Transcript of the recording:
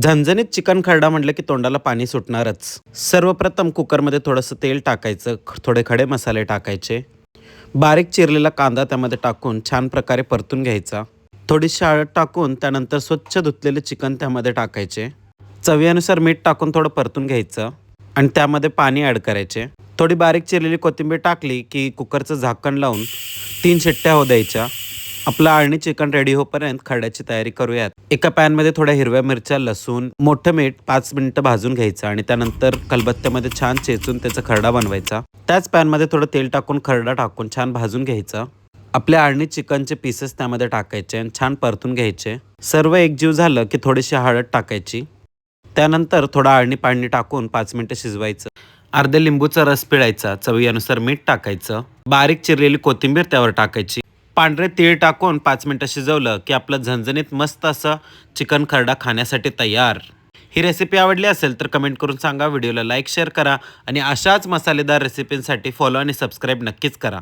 झणझणीत चिकन खरडा म्हटलं की तोंडाला पाणी सुटणारच. सर्वप्रथम कुकरमध्ये थोडंसं तेल टाकायचं, थोडे खडे मसाले टाकायचे, बारीक चिरलेला कांदा त्यामध्ये टाकून छान प्रकारे परतून घ्यायचा. थोडीशी हळद टाकून त्यानंतर स्वच्छ धुतलेले चिकन त्यामध्ये टाकायचे. चवीनुसार मीठ टाकून थोडं परतून घ्यायचं आणि त्यामध्ये पाणी ॲड करायचे. थोडी बारीक चिरलेली कोथिंबीर टाकली की कुकरचं झाकण लावून 3 शिट्ट्या होऊ द्यायच्या. आपलं आळणी चिकन रेडी होईपर्यंत खरड्याची तयारी करूयात. एका पॅनमध्ये थोड्या हिरव्या मिरच्या, लसूण, मोठं मीठ 5 मिनिटं भाजून घ्यायचं आणि त्यानंतर खलबत्त्यामध्ये छान चेचून त्याचा खरडा बनवायचा. त्याच पॅनमध्ये थोडं तेल टाकून खरडा टाकून छान भाजून घ्यायचा. आपल्या आळणी चिकनचे पीसेस त्यामध्ये टाकायचे आणि छान परतून घ्यायचे. सर्व एकजीव झालं की थोडीशी हळद टाकायची. त्यानंतर थोडं आळणी पाणी टाकून 5 मिनिटं शिजवायचं. अर्ध्या लिंबूचा रस पिळायचा, चवीनुसार मीठ टाकायचं, बारीक चिरलेली कोथिंबीर त्यावर टाकायची. पांढरे तीळ टाकून 5 मिनिटं शिजवलं की आपलं झणझणीत मस्त असं चिकन खरडा खाण्यासाठी तयार. ही रेसिपी आवडली असेल तर कमेंट करून सांगा, व्हिडिओला लाईक शेअर करा आणि अशाच मसालेदार रेसिपींसाठी फॉलो आणि सबस्क्राईब नक्कीच करा.